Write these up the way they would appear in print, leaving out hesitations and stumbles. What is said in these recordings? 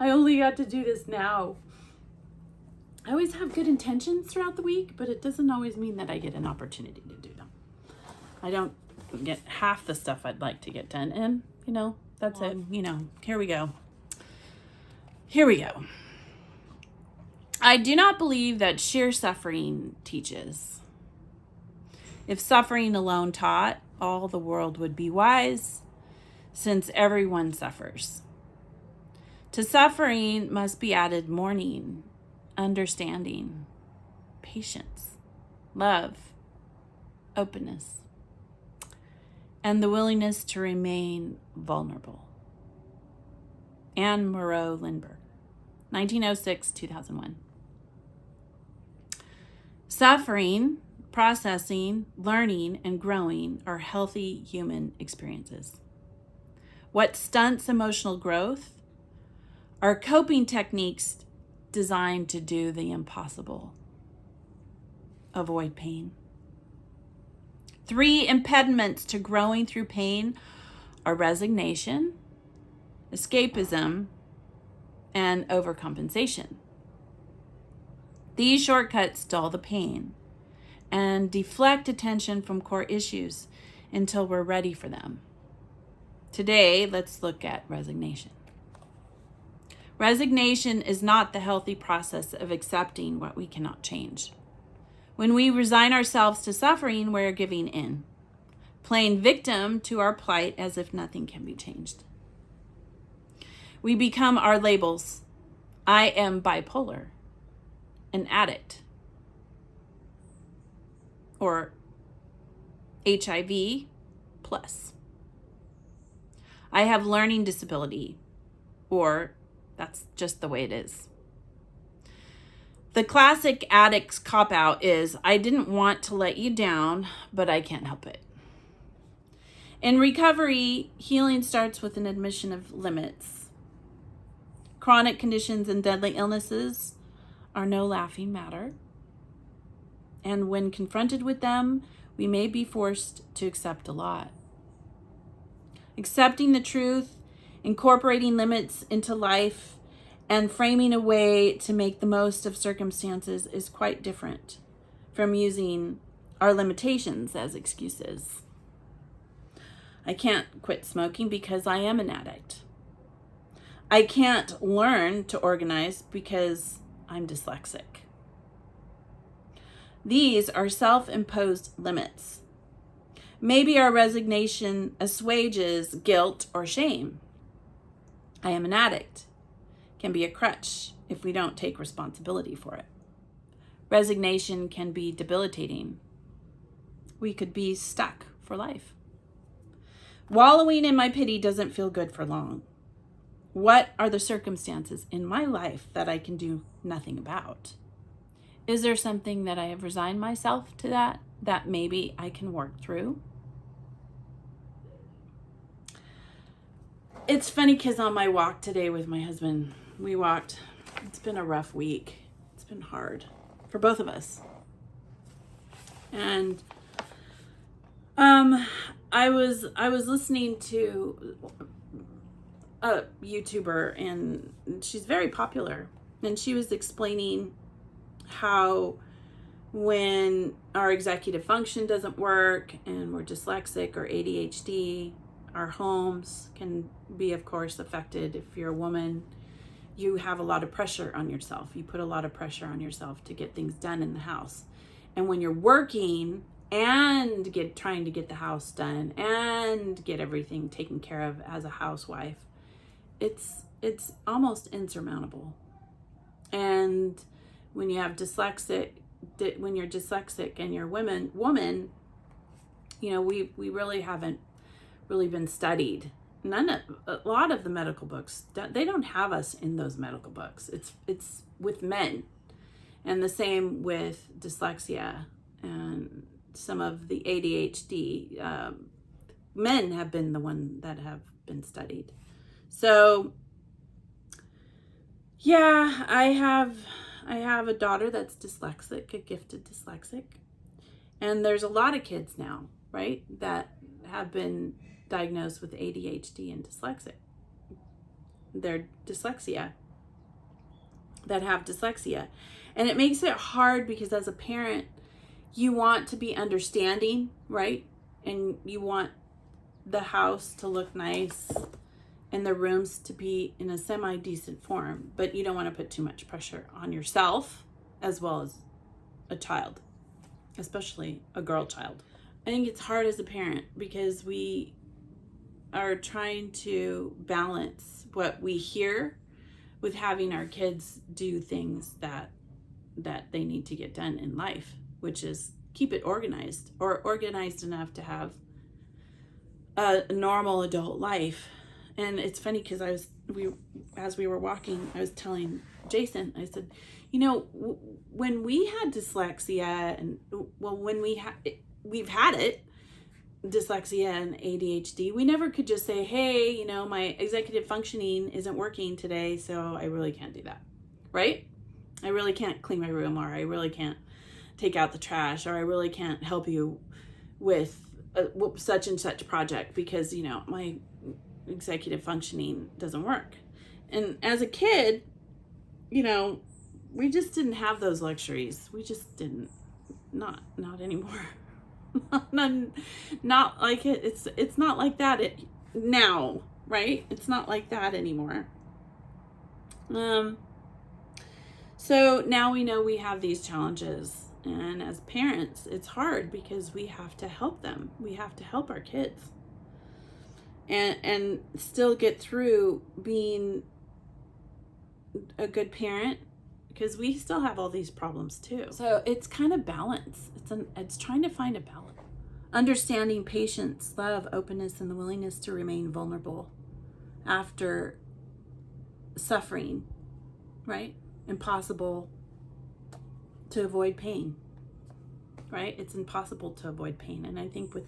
I only got to do this now. I always have good intentions throughout the week, but it doesn't always mean that I get an opportunity to do them. I don't get half the stuff I'd like to get done. And, that's it. Here we go. I do not believe that sheer suffering teaches. If suffering alone taught, all the world would be wise, since everyone suffers. To suffering must be added mourning, understanding, patience, love, openness, and the willingness to remain vulnerable. Anne Moreau Lindbergh, 1906-2001. Suffering, processing, learning, and growing are healthy human experiences. What stunts emotional growth are coping techniques designed to do the impossible. Avoid pain. 3 impediments to growing through pain are resignation, escapism, and overcompensation. These shortcuts dull the pain and deflect attention from core issues until we're ready for them. Today, let's look at resignation. Resignation is not the healthy process of accepting what we cannot change. When we resign ourselves to suffering, we're giving in, playing victim to our plight as if nothing can be changed. We become our labels. I am bipolar, an addict, or HIV plus. I have learning disability, or that's just the way it is. The classic addict's cop-out is, I didn't want to let you down, but I can't help it. In recovery, healing starts with an admission of limits. Chronic conditions and deadly illnesses are no laughing matter. And when confronted with them, we may be forced to accept a lot. Accepting the truth, incorporating limits into life, and framing a way to make the most of circumstances is quite different from using our limitations as excuses. I can't quit smoking because I am an addict. I can't learn to organize because I'm dyslexic. These are self-imposed limits. Maybe our resignation assuages guilt or shame. I am an addict can be a crutch if we don't take responsibility for it. Resignation can be debilitating. We could be stuck for life. Wallowing in my pity doesn't feel good for long. What are the circumstances in my life that I can do nothing about? Is there something that I have resigned myself to that maybe I can work through? It's funny because on my walk today with my husband, we walked. It's been a rough week. It's been hard for both of us. And I was listening to a YouTuber, and she's very popular, and she was explaining how when our executive function doesn't work and we're dyslexic or ADHD, our homes can be, of course, affected. If you're a woman, you have a lot of pressure on yourself. You put a lot of pressure on yourself to get things done in the house. And when you're working and trying to get the house done and get everything taken care of as a housewife, it's almost insurmountable. And when you have when you're dyslexic and you're woman, we really haven't really been studied. A lot of the medical books, they don't have us in those medical books. It's with men, and the same with dyslexia and some of the ADHD. Men have been the one that have been studied. So yeah, I have a daughter that's dyslexic, a gifted dyslexic, and there's a lot of kids now, right, that have been diagnosed with ADHD and dyslexia. Their dyslexia. that have dyslexia. And it makes it hard because as a parent, you want to be understanding, right? And you want the house to look nice and the rooms to be in a semi-decent form, but you don't want to put too much pressure on yourself as well as a child, especially a girl child. I think it's hard as a parent because we are trying to balance what we hear with having our kids do things that they need to get done in life, which is keep it organized, or organized enough to have a normal adult life. And it's funny because as we were walking, I was telling Jason, I said, you know, when we had dyslexia, and well, when we've had it, dyslexia and ADHD, we never could just say, hey, you know, my executive functioning isn't working today, so I really can't do that, right? I really can't clean my room, or I really can't take out the trash, or I really can't help you with such and such project because, you know, my executive functioning doesn't work. And as a kid, you know, we just didn't have those luxuries. We just didn't. Not anymore. not like it. It's not like that now, right? It's not like that anymore. So now we know we have these challenges, and as parents, it's hard because we have to help them. We have to help our kids, and still get through being a good parent, because we still have all these problems too. So it's kind of balance. It's trying to find a balance. Understanding patience, love, openness, and the willingness to remain vulnerable after suffering, right? Impossible to avoid pain, right? It's impossible to avoid pain. And I think with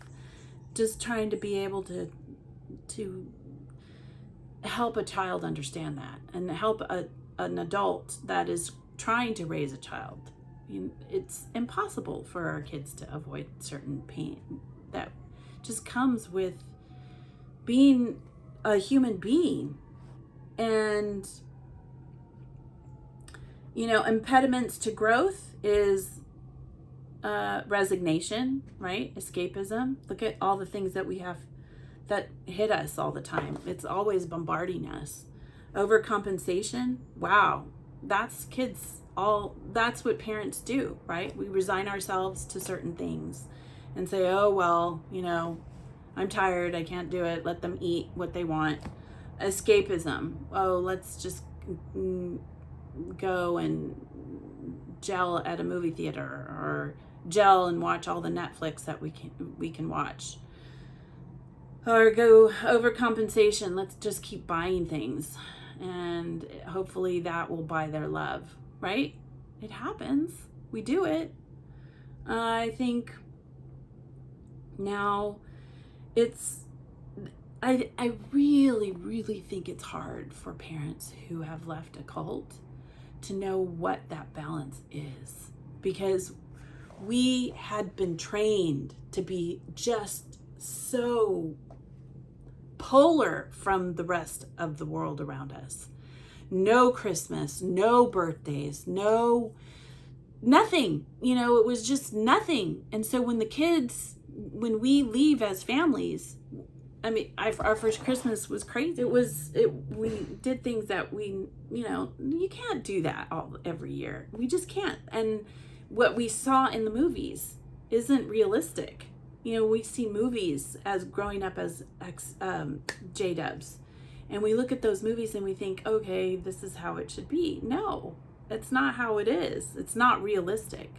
just trying to be able to help a child understand that, and help an adult that is trying to raise a child, it's impossible for our kids to avoid certain pain that just comes with being a human being. And, you know, impediments to growth is resignation, right? Escapism. Look at all the things that we have that hit us all the time. It's always bombarding us. Overcompensation. Wow. That's what parents do, right? We resign ourselves to certain things and say, oh, well, you know, I'm tired, I can't do it, let them eat what they want. Escapism. Oh, let's just go and gel at a movie theater, or gel and watch all the Netflix that we can watch. Or go overcompensation, let's just keep buying things, and hopefully that will buy their love, right? It happens. We do it. I think now I really, really think it's hard for parents who have left a cult to know what that balance is, because we had been trained to be just so polar from the rest of the world around us. No Christmas, no birthdays, nothing. You know, it was just nothing. And so when we leave as families, I mean, our first Christmas was crazy. We did things that you can't do that every year. We just can't. And what we saw in the movies isn't realistic. You know, we see movies as growing up as JWs, and we look at those movies and we think, okay, this is how it should be. No, it's not how it is. It's not realistic.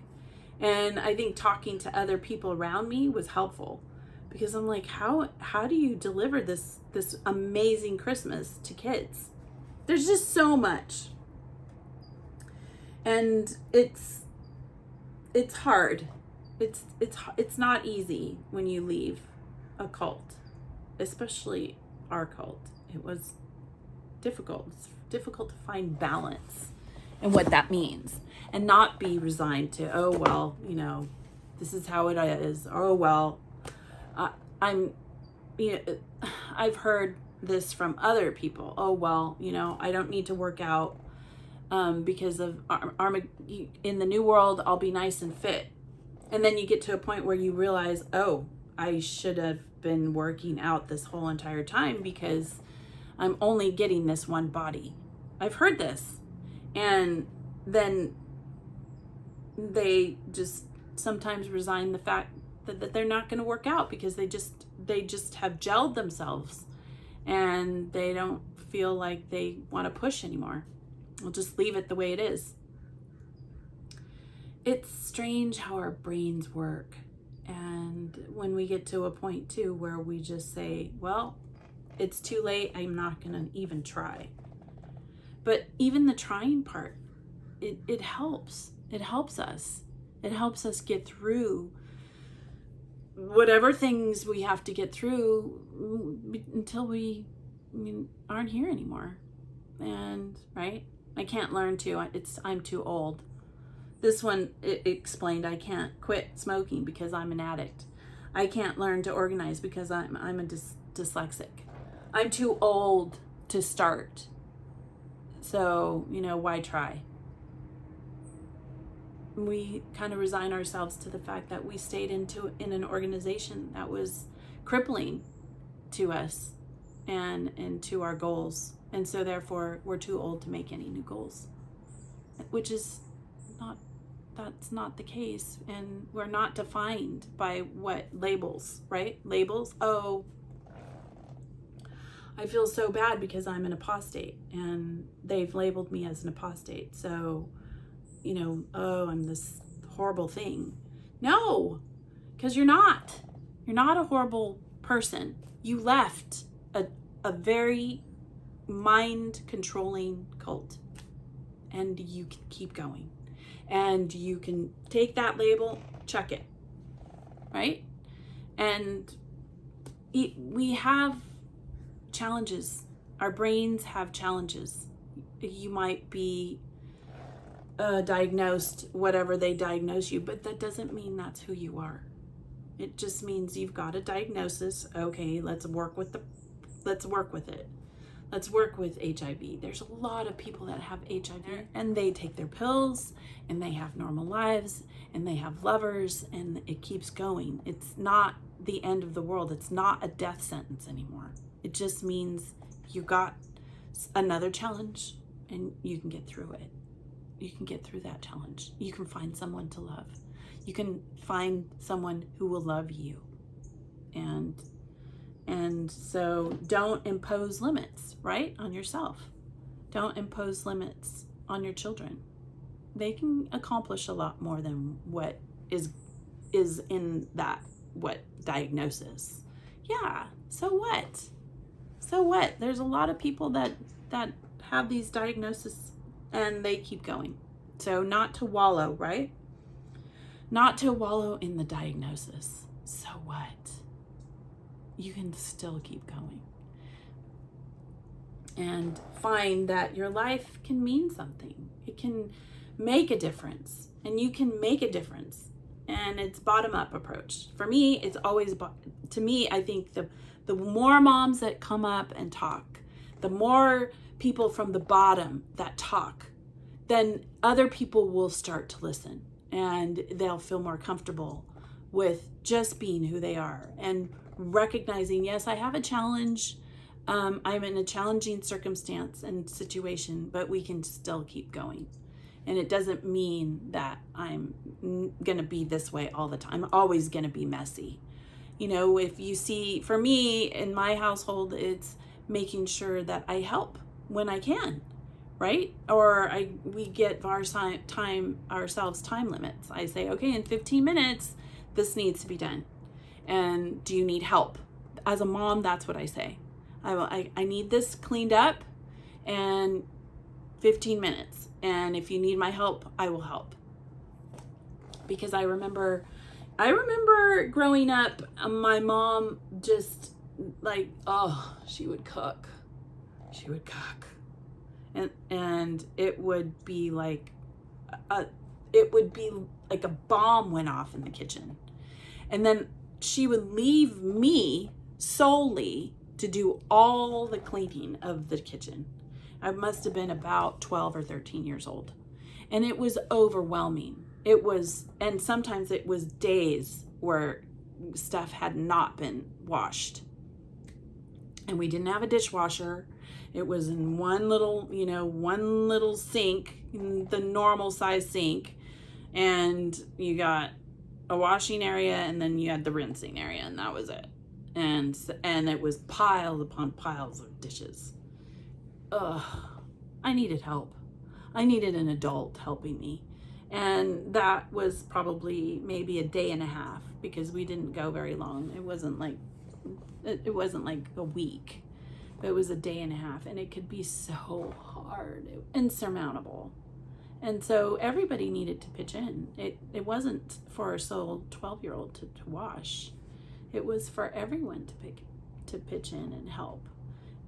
And I think talking to other people around me was helpful, because I'm like, how do you deliver this amazing Christmas to kids? There's just so much, and it's hard. It's not easy when you leave a cult, especially our cult. It was difficult. It's difficult to find balance and what that means, and not be resigned to, oh, well, you know, this is how it is. Oh, well, I've heard this from other people. Oh, well, you know, I don't need to work out because of in the new world, I'll be nice and fit. And then you get to a point where you realize, oh, I should have been working out this whole entire time because I'm only getting this one body. I've heard this. And then they just sometimes resign the fact that they're not going to work out because they just have gelled themselves and they don't feel like they want to push anymore. We'll just leave it the way it is. It's strange how our brains work. And when we get to a point too where we just say, well, it's too late, I'm not going to even try. But even the trying part, it helps. It helps us. It helps us get through whatever things we have to get through until we aren't here anymore. And right, I can't learn to. I'm too old. This one, it explained I can't quit smoking because I'm an addict. I can't learn to organize because I'm a dyslexic. I'm too old to start. So, why try? We kind of resign ourselves to the fact that we stayed in an organization that was crippling to us and to our goals. And so therefore we're too old to make any new goals, which is that's not the case. And we're not defined by what labels, right? Labels. Oh, I feel so bad because I'm an apostate and they've labeled me as an apostate. So, oh, I'm this horrible thing. No, because you're not. You're not a horrible person. You left a very mind-controlling cult. And you can keep going. And you can take that label, chuck it. Right? And we have challenges. Our brains have challenges. You might be diagnosed whatever they diagnose you, but that doesn't mean that's who you are. It just means you've got a diagnosis. Okay, let's work with it. Let's work with HIV. There's a lot of people that have HIV and they take their pills and they have normal lives and they have lovers and it keeps going. It's not the end of the world. It's not a death sentence anymore. It just means you got another challenge and you can get through it. You can get through that challenge. You can find someone to love. You can find someone who will love you. And so don't impose limits, right, on yourself. Don't impose limits on your children. They can accomplish a lot more than what is in that diagnosis. Yeah, so what? So what? There's a lot of people that have these diagnoses and they keep going. So not to wallow, right? Not to wallow in the diagnosis. So what? You can still keep going. And find that your life can mean something. It can make a difference. And you can make a difference. And it's bottom-up approach. For me, it's always, to me, I think the more moms that come up and talk, the more people from the bottom that talk, then other people will start to listen and they'll feel more comfortable with just being who they are and recognizing, yes, I have a challenge. I'm in a challenging circumstance and situation, but we can still keep going. And it doesn't mean that I'm going to be this way all the time. I'm always going to be messy. If you see, for me, in my household, it's making sure that I help when I can, right? Or we get ourselves time limits. I say, okay, in 15 minutes, this needs to be done. And do you need help? As a mom, that's what I say. I need this cleaned up and 15 minutes. And if you need my help, I will help. Because I remember growing up, my mom just she would cook. And it would be like a bomb went off in the kitchen. And then she would leave me solely to do all the cleaning of the kitchen. I must have been about 12 or 13 years old. And it was overwhelming. And sometimes it was days where stuff had not been washed. And we didn't have a dishwasher. It was in one little sink, the normal size sink. And you got a washing area, and then you had the rinsing area, and that was it. And it was piles upon piles of dishes. Ugh, I needed help. I needed an adult helping me. And that was probably maybe a day and a half, because we didn't go very long. It wasn't like a week. It was a day and a half, and it could be so hard, insurmountable. And so everybody needed to pitch in. It wasn't for a sole 12-year-old to wash. It was for everyone to pitch in and help.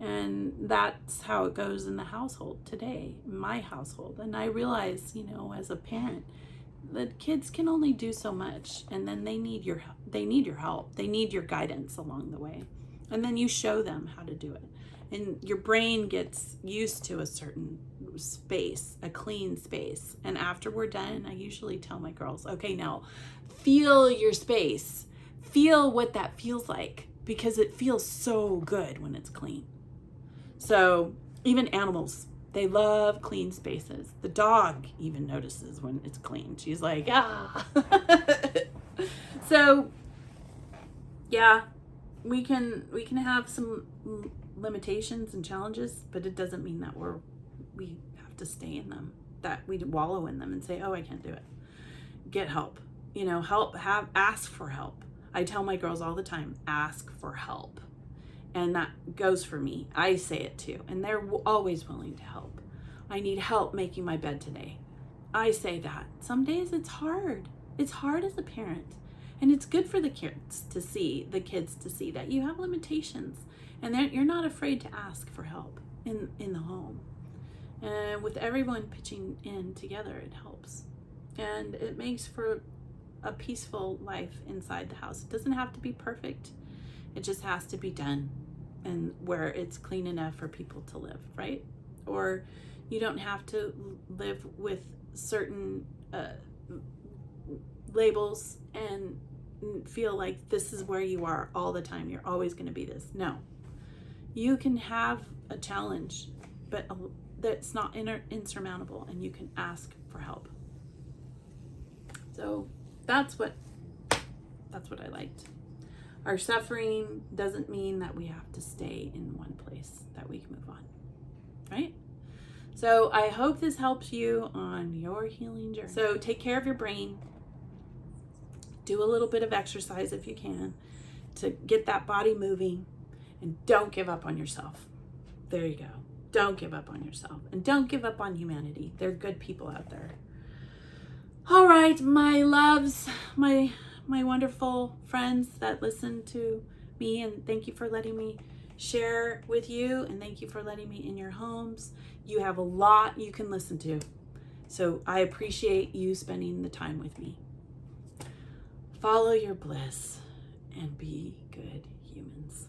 And that's how it goes in the household today, my household. And I realize, as a parent, that kids can only do so much, and then they need your help. They need your guidance along the way. And then you show them how to do it. And your brain gets used to a certain space, a clean space. And after we're done, I usually tell my girls, okay, now feel your space. Feel what that feels like, because it feels so good when it's clean. So even animals, they love clean spaces. The dog even notices when it's clean. She's like, ah. So yeah, we can have some limitations and challenges, but it doesn't mean that we have to stay in them, that we wallow in them and say, oh, I can't do it. Get help. Ask for help. I tell my girls all the time, ask for help. And that goes for me. I say it too. And they're always willing to help. I need help making my bed today. I say that. Some days it's hard. It's hard as a parent. And it's good for the kids to see that you have limitations, and that you're not afraid to ask for help in the home. And with everyone pitching in together, it helps. And it makes for a peaceful life inside the house. It doesn't have to be perfect. It just has to be done, and where it's clean enough for people to live, right? Or you don't have to live with certain labels and feel like this is where you are all the time. You're always going to be this. No. You can have a challenge, but that's not insurmountable, and you can ask for help. So that's what I liked. Our suffering doesn't mean that we have to stay in one place, that we can move on, right? So I hope this helps you on your healing journey. So take care of your brain. Do a little bit of exercise if you can to get that body moving, and don't give up on yourself. There you go. Don't give up on yourself, and don't give up on humanity. There are good people out there. All right, my loves, my wonderful friends that listen to me, and thank you for letting me share with you, and thank you for letting me in your homes. You have a lot you can listen to, so I appreciate you spending the time with me. Follow your bliss and be good humans.